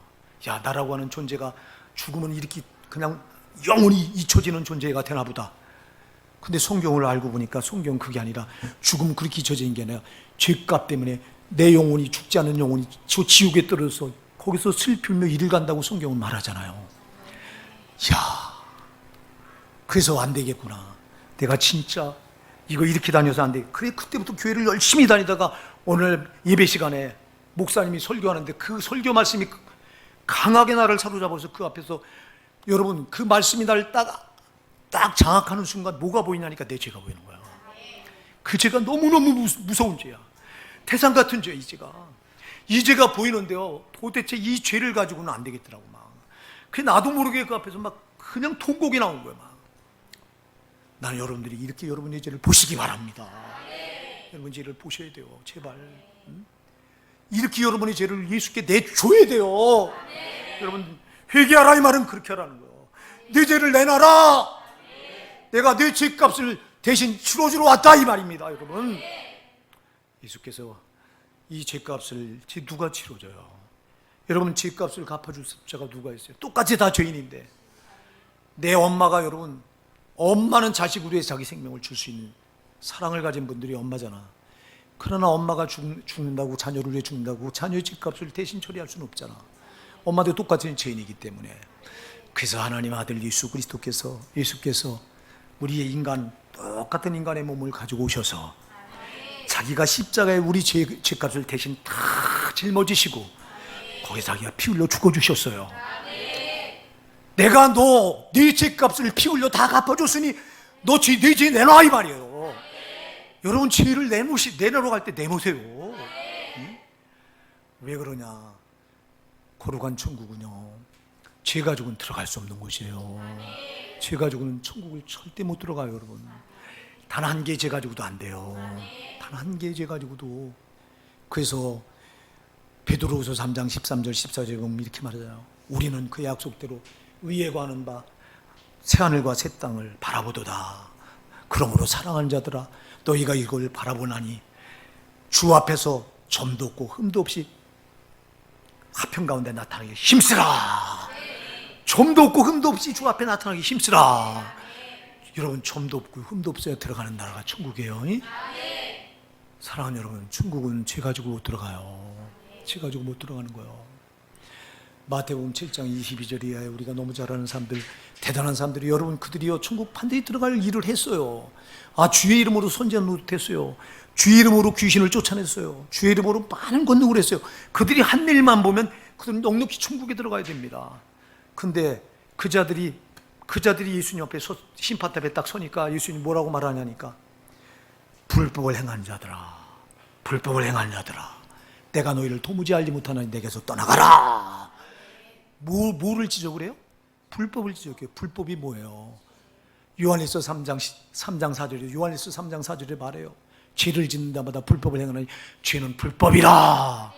야, 나라고 하는 존재가 죽으면 이렇게 그냥 영원히 잊혀지는 존재가 되나 보다. 근데 성경을 알고 보니까 성경은 그게 아니라, 죽음 그렇게 잊혀진 게 아니라 죄값 때문에 내 영혼이, 죽지 않은 영혼이 저 지옥에 떨어져서 거기서 슬피며 이를 간다고 성경은 말하잖아요. 야, 그래서 안 되겠구나. 내가 진짜 이거 이렇게 다녀서 안 돼. 그래, 그때부터 교회를 열심히 다니다가 오늘 예배 시간에 목사님이 설교하는데 그 설교 말씀이 강하게 나를 사로잡아서 그 앞에서, 여러분, 그 말씀이 나를 딱 장악하는 순간 뭐가 보이냐니까 내 죄가 보이는 거야. 그 죄가 너무너무 무서운 죄야. 태산 같은 죄야, 이 죄가 보이는데요. 도대체 이 죄를 가지고는 안 되겠더라고, 막. 그 나도 모르게 그 앞에서 막 그냥 통곡이 나온 거야, 막. 나는 여러분들이 이렇게 여러분의 죄를 보시기 바랍니다. 여러분 죄를 보셔야 돼요, 제발. 이렇게 여러분의 죄를 예수께 내줘야 돼요. 여러분, 회개하라 이 말은 그렇게 하라는 거예요. 내 죄를 내놔라. 내가 내 죄값을 대신 치러주러 왔다 이 말입니다, 여러분. 예수께서 이 죄값을 누가 치러줘요? 여러분, 죄값을 갚아줄 자가 누가 있어요? 똑같이 다 죄인인데. 내 엄마가, 여러분, 엄마는 자식을 위해 자기 생명을 줄 수 있는 사랑을 가진 분들이 엄마잖아. 그러나 엄마가 죽는다고, 자녀를 위해 죽는다고 자녀의 죄값을 대신 처리할 수는 없잖아. 엄마도 똑같은 죄인이기 때문에. 그래서 하나님 아들 예수께서 우리의 똑같은 인간의 몸을 가지고 오셔서 자기가 십자가에 우리 죄값을 대신 다 짊어지시고 거기서 자기가 피 흘려 죽어주셨어요. 내가 네 죄값을 피 흘려 다 갚아줬으니 네 죄 내놔 이 말이에요. 여러분 죄를 내놓으러 갈 때 내놓으세요. 응? 왜 그러냐? 거룩한 천국은요, 죄 가지고는 들어갈 수 없는 곳이에요. 죄 가지고는 천국을 절대 못 들어가요, 여러분. 단 한 개의 죄 가지고도 안 돼요. 단 한 개의 죄 가지고도. 그래서 베드로후서 3장 13절 14절에 보면 이렇게 말하잖아요. 우리는 그 약속대로 위에 관한 바 새하늘과 새 땅을 바라보도다. 그러므로 사랑하는 자들아, 너희가 이걸 바라보나니 주 앞에서 점도 없고 흠도 없이 화평 가운데 나타나기 힘쓰라. 점도 없고 흠도 없이 주 앞에 나타나기 힘쓰라. 여러분, 점도 없고 흠도 없어야 들어가는 나라가 천국이에요. 사랑하는 여러분, 천국은 죄 가지고 못 들어가요. 죄 가지고 못 들어가는 거예요. 마태복음 7장 22절 이하에 우리가 너무 잘 아는 사람들, 대단한 사람들이, 여러분 그들이요 천국 반드시 들어갈 일을 했어요. 주의 이름으로 선지자 노릇했어요. 주의 이름으로 귀신을 쫓아냈어요. 주의 이름으로 많은 권능을 했어요. 그들이 한 일만 보면 그들은 넉넉히 천국에 들어가야 됩니다. 근데 그 자들이 예수님 앞에 심판탑에 딱 서니까 예수님 뭐라고 말하냐니까, 불법을 행하는 자들아, 불법을 행하는 자들아, 내가 너희를 도무지 알지 못하나니 내게서 떠나가라. 뭐를 지적을 해요? 불법을 지적해요. 불법이 뭐예요? 요한일서 3장 4절에, 요한일서 3장 4절에 말해요. 죄를 짓는 자마다 불법을 행하니 죄는 불법이라.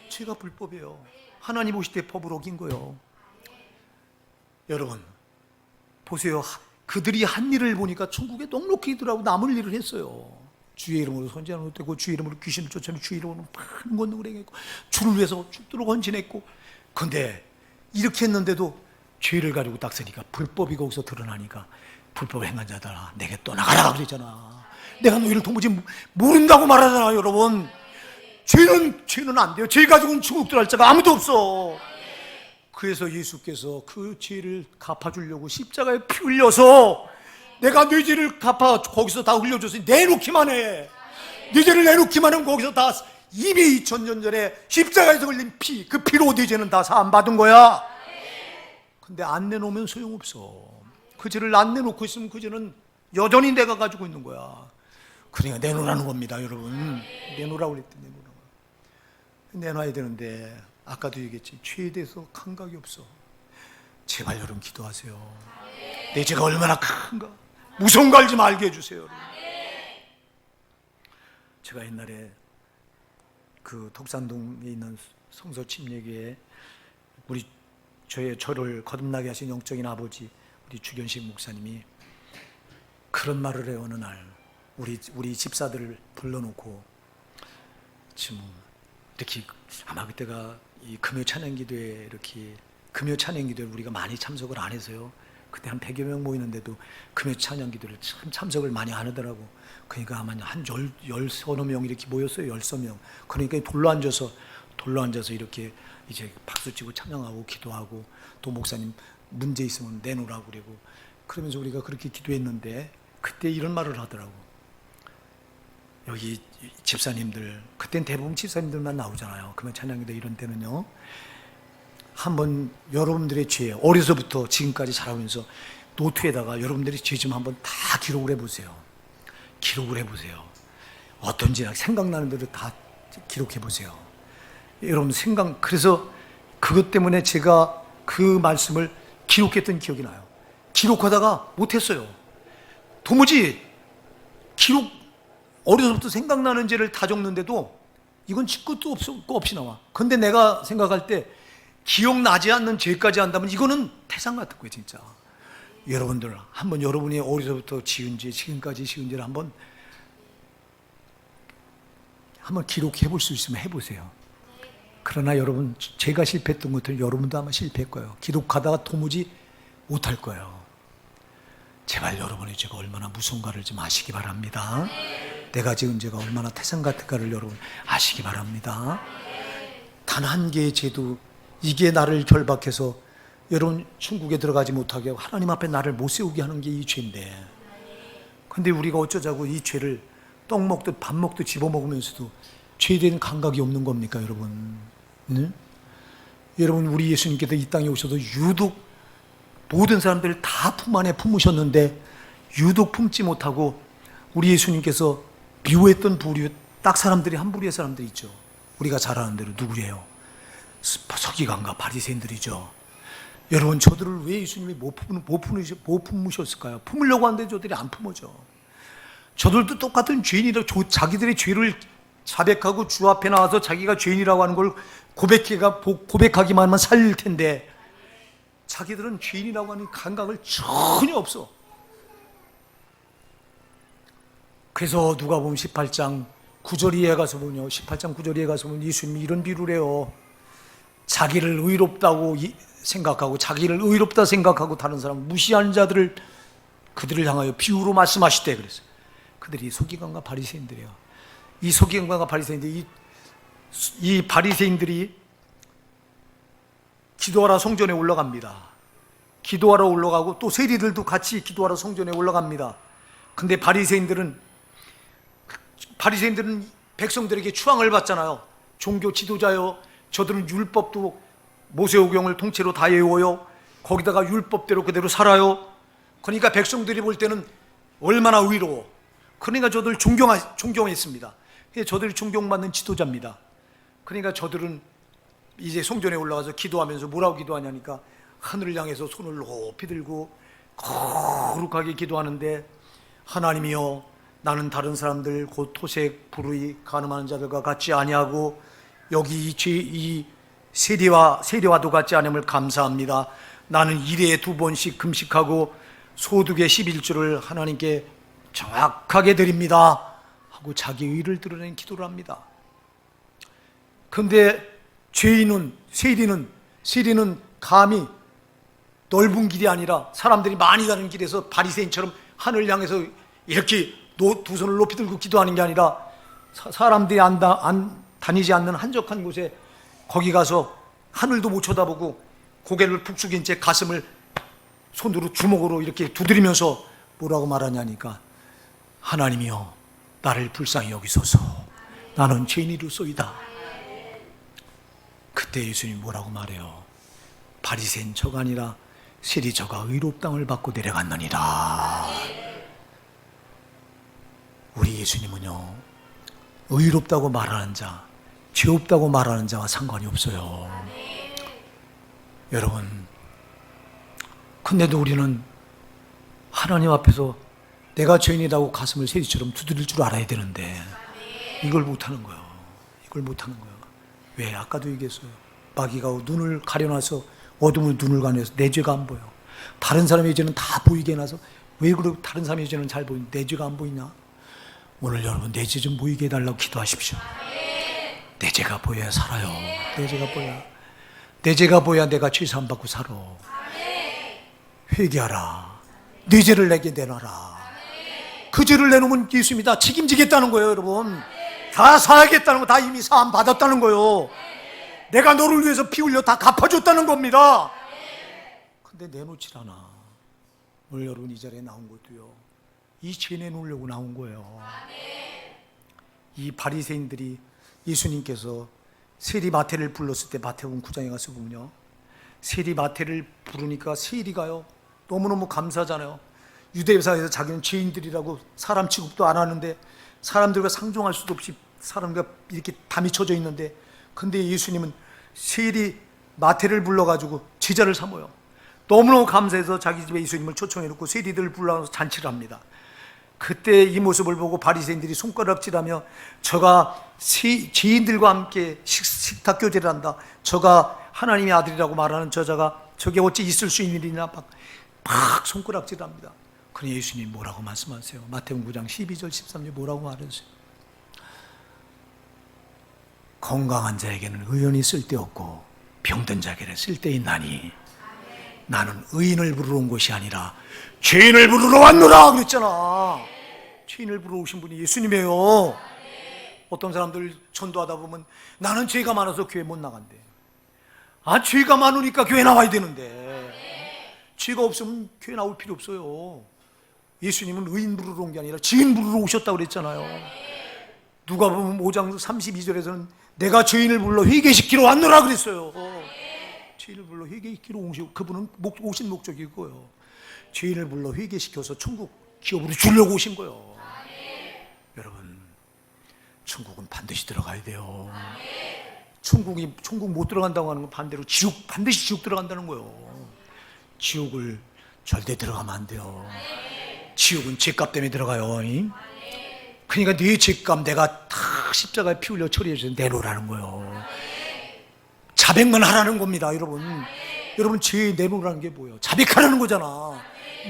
죄가 불법이에요. 하나님 오실 때 법을 어긴 거예요. 여러분 보세요. 그들이 한 일을 보니까 천국에 넉넉히 들어가고 남을 일을 했어요. 주의 이름으로 선지자는 못되고, 주의 이름으로 귀신을 쫓아내고, 주의 이름으로 많은 권능을 행했고, 주를 위해서 죽도록 헌신했고. 근데 이렇게 했는데도 죄를 가지고 딱 서니까, 불법이 거기서 드러나니까, 불법을 행한 자들아 내게 떠나가라 그랬잖아. 내가 너희를 도무지 모른다고 말하잖아. 여러분, 죄는 안 돼요. 죄 가지고는 천국 들어갈 자가 아무도 없어. 그래서 예수께서 그 죄를 갚아주려고 십자가에 피 흘려서, 내가 네 죄를 갚아 거기서 다 흘려줬으니 내놓기만 해. 네 죄를 내놓기만 하면 거기서 다 2000년 전에 십자가에서 흘린 피, 그 피로 네 죄는 다 사함 받은 거야. 근데 안 내놓으면 소용없어. 그 죄를 안 내놓고 있으면 그 죄는 여전히 내가 가지고 있는 거야. 그러니까 내놓으라는 겁니다, 여러분. 내놓으라고 그랬더니 내놔야 되는데, 아까도 얘기했지, 죄에 대해서 감각이 없어. 제발 여러분 기도하세요. 내 죄가 얼마나 큰가, 무서운 거 알지 말게 해주세요, 여러분. 제가 옛날에 그 독산동에 있는 성서 침례교회에 저를 거듭나게 하신 영적인 아버지, 우리 주견식 목사님이 그런 말을 해요. 어느 날 우리 집사들을 불러놓고, 지금 이렇게, 아마 그때가 이 금요 찬양기도에, 이렇게 금요 찬양기도에 우리가 많이 참석을 안 해서요, 그때 한 100여 명 모이는데도 금요 찬양기도를 참 참석을 많이 안 하더라고. 그러니까 아마 한 서너 명 이렇게 모였어요. 10명. 그러니까 돌로 앉아서 이렇게 이제 박수치고 찬양하고 기도하고, 또 목사님 문제 있으면 내놓으라고 그러고, 그러면서 우리가 그렇게 기도했는데, 그때 이런 말을 하더라고. 여기 집사님들, 그땐 대부분 집사님들만 나오잖아요. 그러면 찬양기도 이런 때는요, 한번 여러분들의 죄, 어려서부터 지금까지 자라면서 노트에다가 여러분들의 죄 좀 한번 다 기록을 해보세요. 기록을 해보세요. 어떤지 생각나는 대로 다 기록해보세요. 여러분 그래서 그것 때문에 제가 그 말씀을 기록했던 기억이 나요. 기록하다가 못했어요. 도무지 어려서부터 생각나는 죄를 다 적는데도 이건 짚것도 없이 나와. 근데 내가 생각할 때 기억나지 않는 죄까지 한다면 이거는 태산 같은 거예요, 진짜. 여러분들 한번 여러분이 어려서부터 지은 죄, 지금까지 지은 죄를 한번 기록해 볼 수 있으면 해보세요. 그러나 여러분, 제가 실패했던 것들 여러분도 아마 실패할 거예요. 기록하다가 도무지 못할 거예요. 제발 여러분의 죄가 얼마나 무서운가를 좀 아시기 바랍니다. 내가 지은 죄가 얼마나 태산 같은가를 여러분 아시기 바랍니다. 단 한 개의 죄도 이게 나를 결박해서 여러분 천국에 들어가지 못하게 하고 하나님 앞에 나를 못 세우게 하는 게 이 죄인데, 근데 우리가 어쩌자고 이 죄를 떡 먹듯 밥 먹듯 집어먹으면서도 죄에 대한 감각이 없는 겁니까, 여러분? 네? 여러분, 우리 예수님께서 이 땅에 오셔서 유독 모든 사람들을 다 품 안에 품으셨는데 유독 품지 못하고 우리 예수님께서 미워했던 부류 딱 사람들이 한 부류의 사람들이 있죠. 우리가 잘 아는 대로 누구예요? 서기관과 바리새인들이죠. 여러분, 저들을 왜 예수님이 못 품으셨을까요? 품으려고 하는데 저들이 안 품어져. 저들도 똑같은 죄인이라 자기들의 죄를 자백하고 주 앞에 나와서 자기가 죄인이라고 하는 걸 고백하기만 하면 살릴 텐데, 자기들은 죄인이라고 하는 감각을 전혀 없어. 그래서 누가복음 18장 9절에 가서 보면 18장 9절에 가서 보면 예수님이 이런 비유를 해요. 자기를 의롭다고 생각하고 자기를 의롭다 생각하고 다른 사람 무시하는 자들을 그들을 향하여 비유로 말씀하시되, 그랬어요. 그들이 서기관과 바리새인들이에요. 이 서기관과 바리새인들이 이 바리새인들이 기도하러 성전에 올라갑니다. 기도하러 올라가고 또 세리들도 같이 기도하러 성전에 올라갑니다. 근데 바리새인들은 백성들에게 추앙을 받잖아요. 종교 지도자요, 저들은 율법도 모세오경을 통째로 다 외워요. 거기다가 율법대로 그대로 살아요. 그러니까 백성들이 볼 때는 얼마나 의로워. 그러니까 저들 존경했습니다. 저들이 존경받는 지도자입니다. 그러니까 저들은 이제 성전에 올라가서 기도하면서 뭐라고 기도하냐니까 하늘을 향해서 손을 높이 들고 거룩하게 기도하는데, 하나님이여, 나는 다른 사람들 곧 토색, 불의, 간음하는 자들과 같지 아니하고 여기 이 세리와도 같지 않음을 감사합니다. 나는 일에 2번씩 금식하고 소득의 11조를 하나님께 정확하게 드립니다 하고 자기 의를 드러낸 기도를 합니다. 그런데 세리는 감히 넓은 길이 아니라 사람들이 많이 가는 길에서 바리새인처럼 하늘 향해서 이렇게 두 손을 높이 들고 기도하는 게 아니라 사람들이 다니지 않는 한적한 곳에 거기 가서 하늘도 못 쳐다보고 고개를 푹 숙인 채 가슴을 손으로 주먹으로 이렇게 두드리면서 뭐라고 말하냐니까, 하나님이여, 나를 불쌍히 여기소서, 나는 죄인이로소이다. 그때 예수님이 뭐라고 말해요? 바리새인 저가 아니라 세리 저가 의롭다함을 받고 내려갔느니라. 우리 예수님은요, 의롭다고 말하는 자, 죄 없다고 말하는 자와 상관이 없어요. 여러분, 근데도 우리는 하나님 앞에서 내가 죄인이라고 가슴을 세리처럼 두드릴 줄 알아야 되는데 이걸 못하는 거예요. 왜? 아까도 얘기했어요. 마귀가 눈을 가려놔서, 어둠은 눈을 가려서 내 죄가 안 보여. 다른 사람의 죄는 다 보이게 해놔서, 왜 그러고 다른 사람의 죄는 잘 보이는데 내 죄가 안 보이냐? 오늘 여러분, 내 죄 좀 보이게 해달라고 기도하십시오. 내 죄가 보여야 살아요. 내 죄가 보여야 내가 죄 사함 받고 살아. 회개하라. 내 죄를 내게 내놔라. 그 죄를 내놓으면 예수님이 다 책임지겠다는 거예요. 여러분, 다 사야겠다는 거, 다 이미 사함 받았다는 거예요. 내가 너를 위해서 피 흘려 다 갚아줬다는 겁니다. 근데 내놓질 않아. 오늘 여러분 이 자리에 나온 것도요, 이 죄 내놓으려고 나온 거예요. 이 바리새인들이 예수님께서 세리 마태를 불렀을 때, 마태복음 9장에 가서 보면요, 세리 마태를 부르니까 세리가요 너무너무 감사하잖아요. 유대사에서 자기는 죄인들이라고 사람 취급도 안 하는데, 사람들과 상종할 수도 없이 사람과 이렇게 담이 쳐져 있는데, 근데 예수님은 세리 마태를 불러가지고 제자를 삼아요. 너무너무 감사해서 자기 집에 예수님을 초청해 놓고 세리들을 불러서 잔치를 합니다. 그때 이 모습을 보고 바리새인들이 손가락질하며, 저가 죄인들과 함께 식탁 교제를 한다, 저가 하나님의 아들이라고 말하는 저자가 저게 어찌 있을 수 있는 일이냐, 막 손가락질을 합니다. 그러니 예수님이 뭐라고 말씀하세요? 마태복음 9장 12절 13절 뭐라고 말하세요? 건강한 자에게는 의원이 쓸데없고 병든 자에게는 쓸데있나니 나는 의인을 부르러 온 것이 아니라 죄인을 부르러 왔노라 그랬잖아. 죄인을 부르러 오신 분이 예수님이에요. 어떤 사람들 전도하다 보면 나는 죄가 많아서 교회 못 나간대. 죄가 많으니까 교회 나와야 되는데, 죄가 없으면 교회 나올 필요 없어요. 예수님은 의인 부르러 온 게 아니라 죄인 부르러 오셨다고 그랬잖아요. 누가복음 5장 32절에서는 내가 죄인을 불러 회개시키러 왔노라 그랬어요. 죄인을 불러 회개시키러 오시고, 그분은 오신 목적이 그거예요. 죄인을 불러 회개시켜서 천국 기업으로 주려고 오신 거예요. 여러분, 천국은 반드시 들어가야 돼요. 천국 못 들어간다고 하는 건 반대로 반드시 지옥 들어간다는 거예요. 지옥을 절대 들어가면 안 돼요. 지옥은 죄값 때문에 들어가요. 그러니까 네 죄값 내가 다 십자가에 피 흘려 처리해서 내놓으라는 거예요. 자백만 하라는 겁니다, 여러분. 여러분, 죄 내놓으라는 게 뭐예요? 자백하라는 거잖아.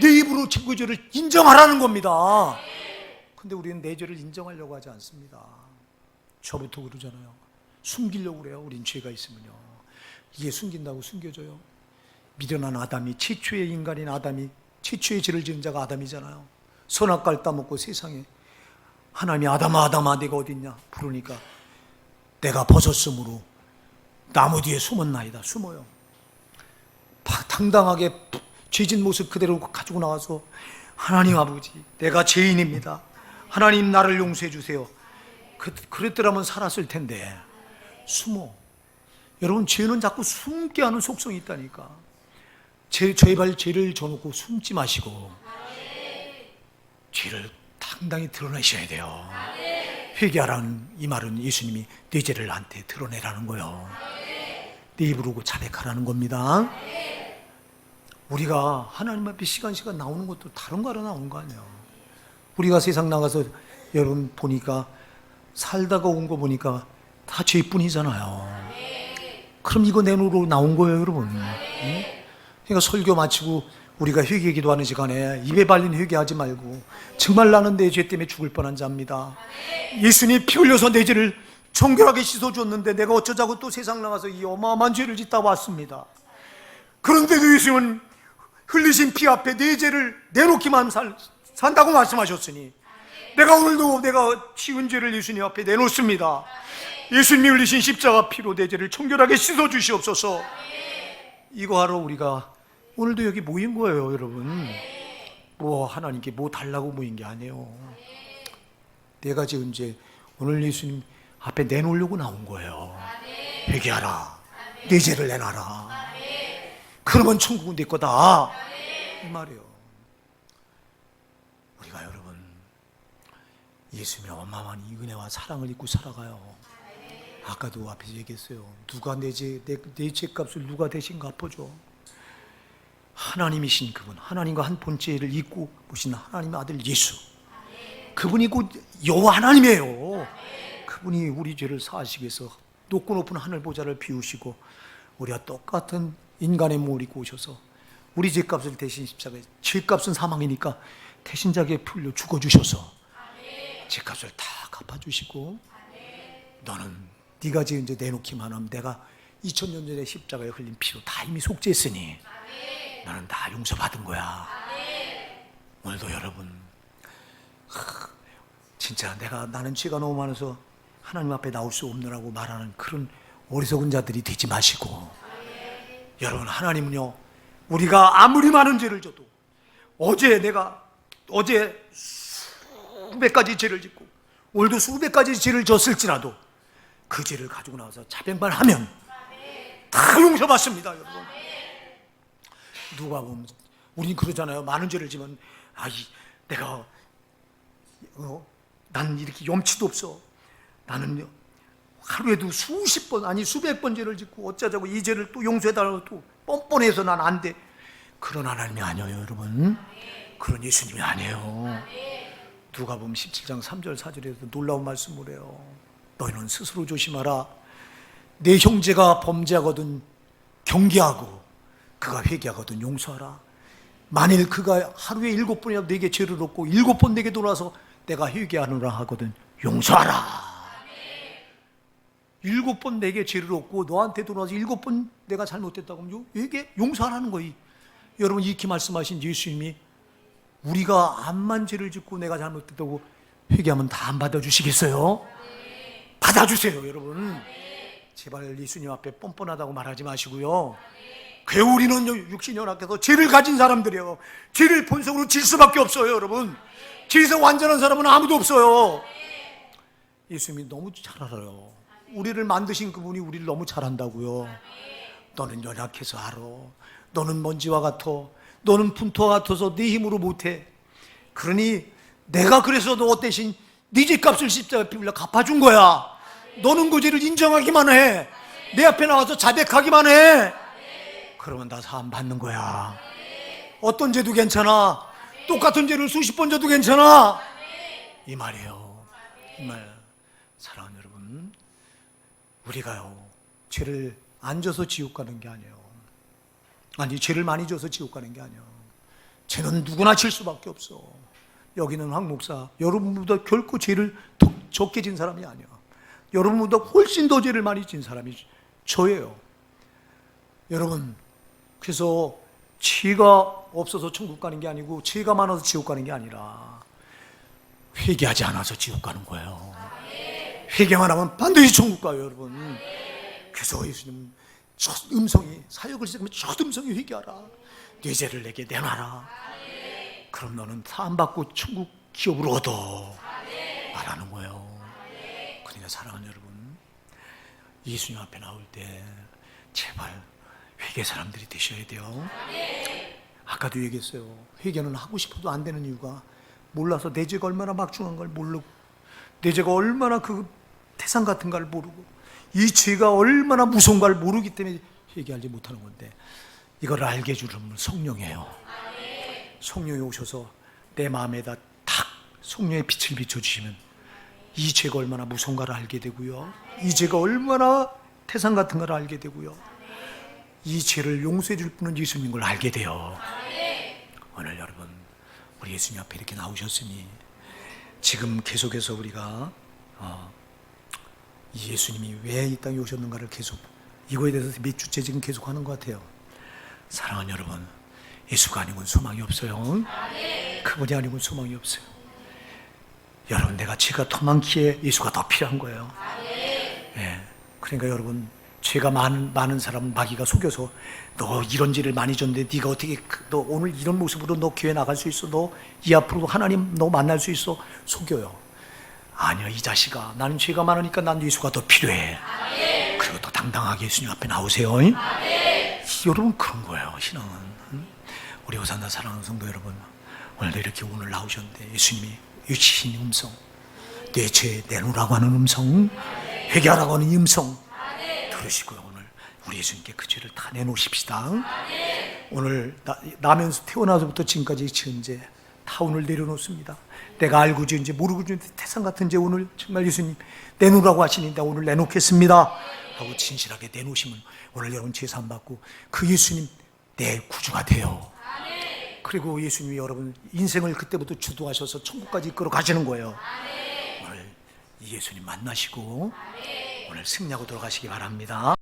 내 입으로 그 죄를 인정하라는 겁니다. 근데 우리는 내 죄를 인정하려고 하지 않습니다. 저부터 그러잖아요. 숨기려고 그래요. 우린 죄가 있으면요. 이게 숨긴다고 숨겨져요? 미련한 아담이, 최초의 인간인 아담이, 최초의 죄를 지은 자가 아담이잖아요. 선악과를 따먹고 세상에 하나님이 아담아 아담아 네가 어디 있냐 부르니까 내가 벗었으므로 나무 뒤에 숨었나이다. 숨어요. 당당하게 죄진 모습 그대로 가지고 나와서 하나님 아버지 내가 죄인입니다. 하나님 나를 용서해 주세요. 그랬더라면 살았을 텐데 숨어. 여러분, 죄는 자꾸 숨게 하는 속성이 있다니까. 제발 죄를 져놓고 숨지 마시고 죄를 당당히 드러내셔야 돼요. 회개하라는 이 말은 예수님이 내 죄를 나한테 드러내라는 거예요. 내 입으로 자백하라는 겁니다. 우리가 하나님 앞에 시간 나오는 것도 다른 거 하러 나오는 거 아니에요. 우리가 세상 나가서 여러분 보니까 살다가 온 거 보니까 다 죄뿐이잖아요. 그럼 이거 내놓으러 나온 거예요, 여러분. 그러니까 설교 마치고 우리가 회개 기도하는 시간에 입에 발린 회개하지 말고 정말 나는 내 죄 때문에 죽을 뻔한 자입니다. 예수님이 피 흘려서 내 죄를 정결하게 씻어줬는데 내가 어쩌자고 또 세상 나가서 이 어마어마한 죄를 짓다 왔습니다. 그런데도 예수님은 흘리신 피 앞에 내 죄를 내놓기만 산다고 말씀하셨으니 내가 오늘도 내가 지은 죄를 예수님 앞에 내놓습니다. 예수님이 흘리신 십자가 피로 내 죄를 청결하게 씻어주시옵소서. 이거 하러 우리가 오늘도 여기 모인 거예요, 여러분. 뭐 하나님께 뭐 달라고 모인 게 아니에요. 내가 지은 죄 오늘 예수님 앞에 내놓으려고 나온 거예요. 회개하라. 내 죄를 내놔라. 그러면 천국은 내 거다. 이 말이에요. 우리가 여러분 예수님의 어마어마한 이 은혜와 사랑을 입고 살아가요. 아까도 앞에서 얘기했어요. 누가 내 죄값을 누가 대신 갚아줘? 하나님이신 그분, 하나님과 한 본체를 잊고 보신 하나님의 아들 예수, 그분이 곧 여호와 하나님이에요. 그분이 우리 죄를 사하시기 위해서 높고 높은 하늘 보좌를 비우시고 우리가 똑같은 인간의 몸을 입고 오셔서 우리 죄값을 대신 십자가에, 죄값은 사망이니까 대신자에게 풀려 죽어주셔서 죄값을 다 갚아주시고 너는 네가 지은 죄 내놓기만 하면 내가 2000년 전에 십자가에 흘린 피로 다 이미 속죄했으니 나는 다 용서받은 거야. 오늘도 여러분 진짜 나는 죄가 너무 많아서 하나님 앞에 나올 수 없느라고 말하는 그런 어리석은 자들이 되지 마시고 여러분, 하나님은요 우리가 아무리 많은 죄를 져도 어제 수백 가지 죄를 짓고 오늘도 수백 가지 죄를 졌을지라도 그 죄를 가지고 나와서 자백만 하면 다 용서받습니다. 여러분, 누가 보면 우린 그러잖아요. 많은 죄를 지면 난 이렇게 염치도 없어. 나는 하루에도 수십 번 아니 수백 번 죄를 짓고 어쩌자고 이 죄를 또 용서해달라고 또 뻔뻔해서 난 안 돼. 그런 하나님이 아니에요, 여러분. 그런 예수님이 아니에요. 누가 보면 17장 3절 4절에서 놀라운 말씀을 해요. 너희는 스스로 조심하라. 내 형제가 범죄하거든 경계하고 그가 회개하거든 용서하라. 만일 그가 하루에 7번이라도 내게 죄를 얻고 7번 내게 돌아와서 내가 회개하노라 하거든 용서하라. 7번 내게 죄를 얻고 너한테 돌아와서 7번 내가 잘못됐다고 하면 회개 용서하라는 거예요. 여러분, 이렇게 말씀하신 예수님이 우리가 암만 죄를 짓고 내가 잘못됐다고 회개하면 다 안 받아주시겠어요? 받아주세요, 여러분. 제발 예수님 앞에 뻔뻔하다고 말하지 마시고요. 그 우리는 육신의 연합해서 죄를 가진 사람들이에요. 죄를 본성으로 질 수밖에 없어요, 여러분. 죄에서 완전한 사람은 아무도 없어요. 예수님이 너무 잘 알아요. 우리를 만드신 그분이 우리를 너무 잘 안다고요. 너는 연약해서 알아. 너는 먼지와 같아. 너는 분토와 같아서 네 힘으로 못해. 그러니 내가 그래서 너 대신 네 죄값을 십자가에 피 흘려 갚아준 거야. 너는 그 죄를 인정하기만 해. 내 앞에 나와서 자백하기만 해. 그러면 다 사함 받는 거야. 어떤 죄도 괜찮아. 똑같은 죄를 수십 번 져도 괜찮아. 이 말이에요. 이 말. 사랑하는 여러분, 우리가요 죄를 안 져서 지옥 가는 게 아니에요. 아니, 죄를 많이 져서 지옥 가는 게 아니에요. 죄는 누구나 질 수밖에 없어. 여기는 황 목사, 여러분보다 결코 죄를 더 적게 진 사람이 아니야. 여러분보다 훨씬 더 죄를 많이 진 사람이 저예요. 여러분, 그래서 죄가 없어서 천국 가는 게 아니고 죄가 많아서 지옥 가는 게 아니라 회개하지 않아서 지옥 가는 거예요. 회개만 하면 반드시 천국 가요, 여러분. 그래서 예수님 첫 음성이, 사역을 시작하면 첫 음성이 회개하라. 네 죄를 내게 내놔라. 그럼 너는 사함받고 천국 기업을 얻어. 말하는 거예요. 그러니까 사랑하는 여러분, 예수님 앞에 나올 때 제발 회개 사람들이 되셔야 돼요. 아까도 얘기했어요. 회개는 하고 싶어도 안 되는 이유가 몰라서 내 죄가 얼마나 막중한 걸 모르고, 내 죄가 얼마나 그 태산 같은가를 모르고, 이 죄가 얼마나 무서운가를 모르기 때문에 회개하지 못하는 건데, 이걸 알게 해주는 분은 성령이에요. 성령이 오셔서 내 마음에다 탁 성령의 빛을 비춰주시면 이 죄가 얼마나 무서운가를 알게 되고요, 이 죄가 얼마나 태산 같은가를 알게 되고요, 이 죄를 용서해 줄 분은 예수님인 걸 알게 돼요. 오늘 여러분, 우리 예수님 앞에 이렇게 나오셨으니 지금 계속해서 우리가 이 예수님이 왜 이 땅에 오셨는가를 계속, 이거에 대해서 몇 주째 지금 계속 하는 것 같아요. 사랑하는 여러분, 예수가 아니고는 소망이 없어요. 그분이 아니고는 소망이 없어요. 여러분, 내가 죄가 더 많기에 예수가 더 필요한 거예요. 네. 그러니까 여러분, 죄가 많은 사람은 마귀가 속여서 너 이런 죄를 많이 졌는데 네가 어떻게 너 오늘 이런 모습으로 너 교회 나갈 수 있어? 너 이 앞으로 하나님 너 만날 수 있어? 속여요. 아니요, 이 자식아, 나는 죄가 많으니까 난 예수가 더 필요해. 그리고 또 당당하게 예수님 앞에 나오세요. 여러분, 그런 거예요, 신앙은. 우리 호산나 사랑하는 성도 여러분, 오늘도 이렇게 오늘 나오셨는데 예수님이 유치신 음성, 내 죄 내놓으라고 하는 음성, 회개하라고 하는 이 음성 들으시고요, 오늘 우리 예수님께 그 죄를 다 내놓으십시다. 오늘 나면서 태어나서부터 지금까지 지은 죄 다 오늘 내려놓습니다. 내가 알고 지은 죄, 모르고 지은 태산 같은 죄 오늘 정말 예수님 내놓으라고 하시는데 오늘 내놓겠습니다 하고 진실하게 내놓으시면 오늘 여러분 죄 사함 받고 그 예수님 내 구주가 돼요. 그리고 예수님이 여러분 인생을 그때부터 주도하셔서 천국까지 이끌어 가시는 거예요. 오늘 이 예수님 만나시고 오늘 승리하고 돌아가시기 바랍니다.